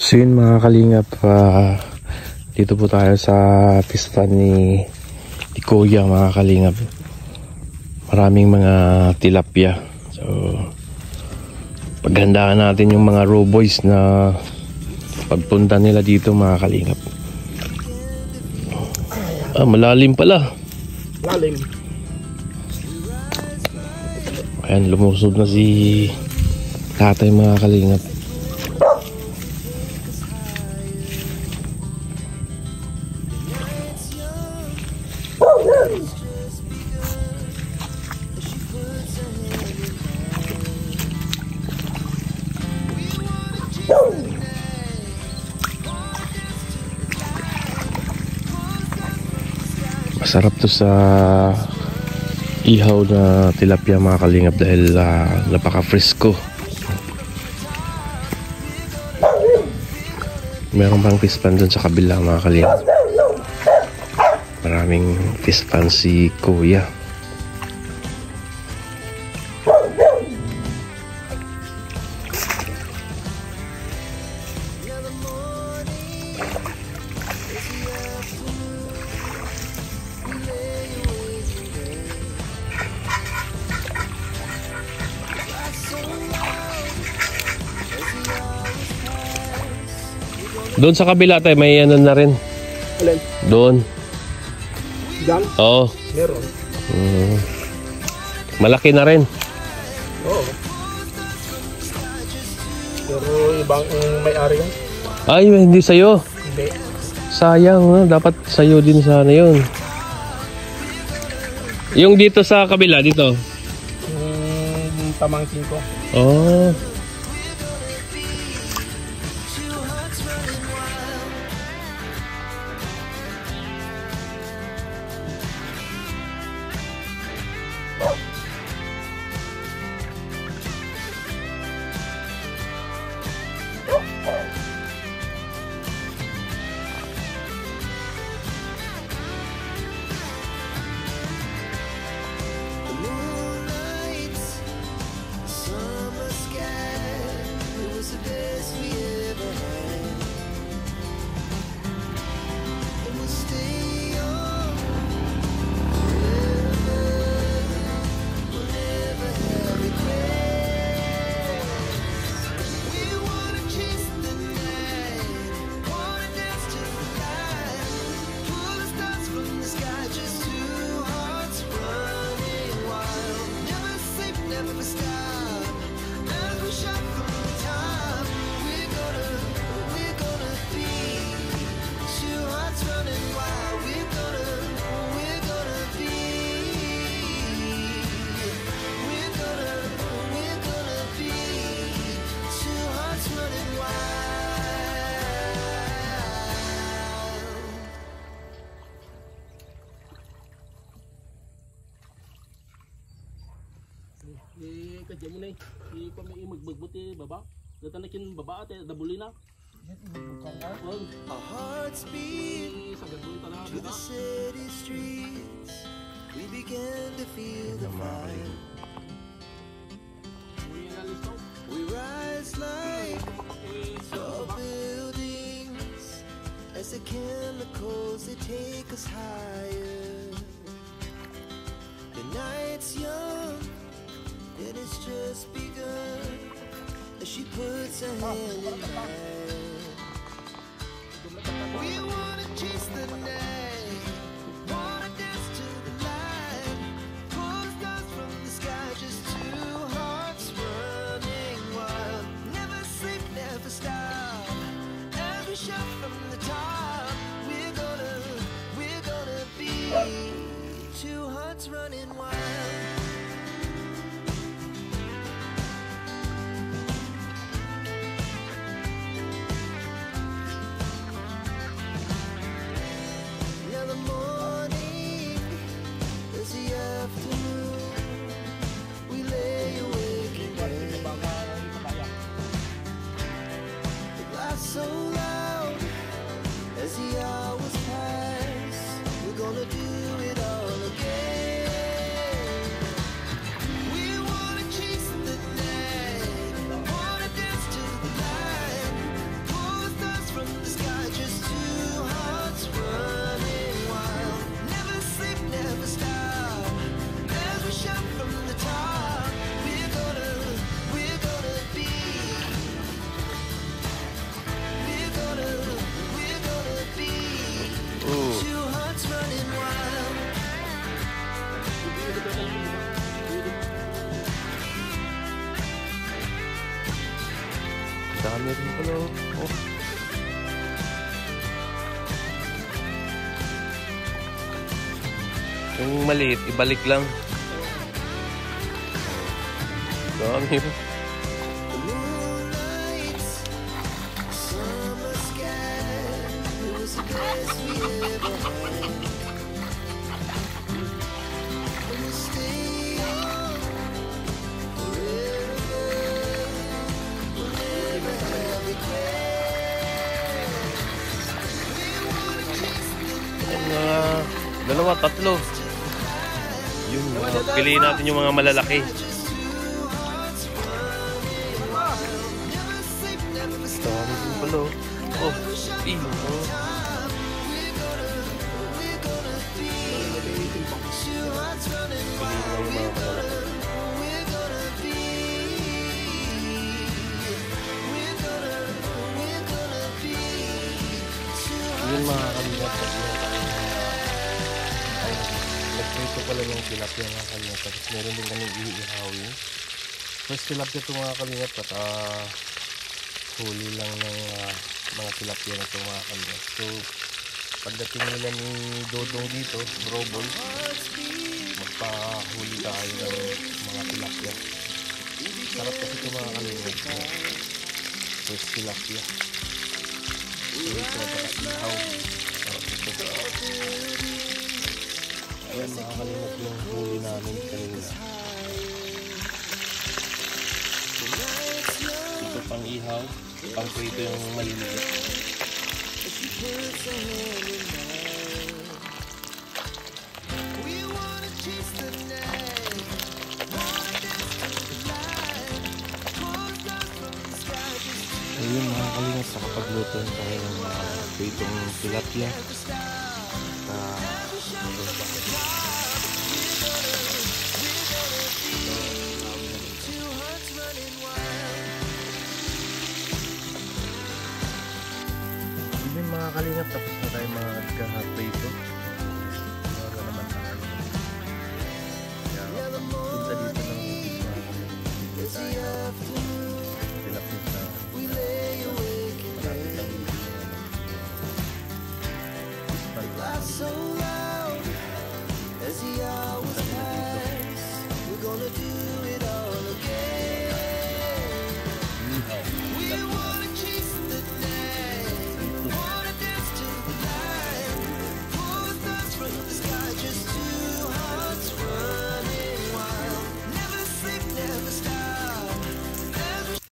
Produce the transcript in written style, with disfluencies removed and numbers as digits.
So yun mga kalingap, dito po tayo sa pista ni Kuya mga kalingap. Maraming mga tilapia. So paghandaan natin yung mga raw boys na pagpunta nila dito mga kalingap. Malalim pala. Lalim. Ayan, lumusog na si tatay mga kalingap. Masarap to sa ihaw na tilapia mga kalingap dahil napaka-fresco. Meron pang fish pan dun sa kabila mga kalingap. Maraming fish pan si Kuya. Doon sa kabila tayo, may ano na rin. Alin? Doon. Diyan? Oo. Meron. Malaki na rin. Oo. Pero ibang may-ari yan? Ay, hindi sa'yo. Hindi. Sayang, dapat sa'yo din sana yun. Yung dito sa kabila, dito. Pamangkin ko. Oh. Kadya mo na eh. Kami magbagbuti baba. Datanakin baba at dabuli na. Our hearts beat to the city streets. We began to feel the fire. We rise like tall buildings as the chemicals they take us higher. The night's young and it's just begun as she puts her hand in mine. We wanna chase the night, wanna dance to the light, pull the stars from the sky, just two hearts running wild. Never sleep, never stop, every shot from the top. We're gonna be two hearts running wild. Dami rin pala. Oh. Yung maliit, ibalik lang. Dami. Moonlight, summer sky, it was the best we ever had. And we'll stay on forever, we'll never have regret. We wanna chase the Mga dalawa, tatlo. Yun, piliin natin yung mga malalaki. Dami din pala. Oh, iyo. Piliin lang yung mga malalaki. Yun mga kalingap. Nagprito pala ng tilapia mga kalingap. Tapos meron din kami iihawin. First tilapia ito mga kalingap. At huli lang ng mga tilapia na ito mga kalingap. So pagdating nila ni Dodong dito, Roboy, magpahuli tayo ng mga tilapia. Sarap kasi ito mga kalingap. First tilapia. So ito napaka-ihaw. Sarap ito. Ayan mga kalingap yung huli namin kanina. Ito pang ihaw. Pang prito yung maliliit. Ayun mga kalingap, nakapagluto tayo ng pritong tilapia. Mga kalingap, tapos na tayo mga prito.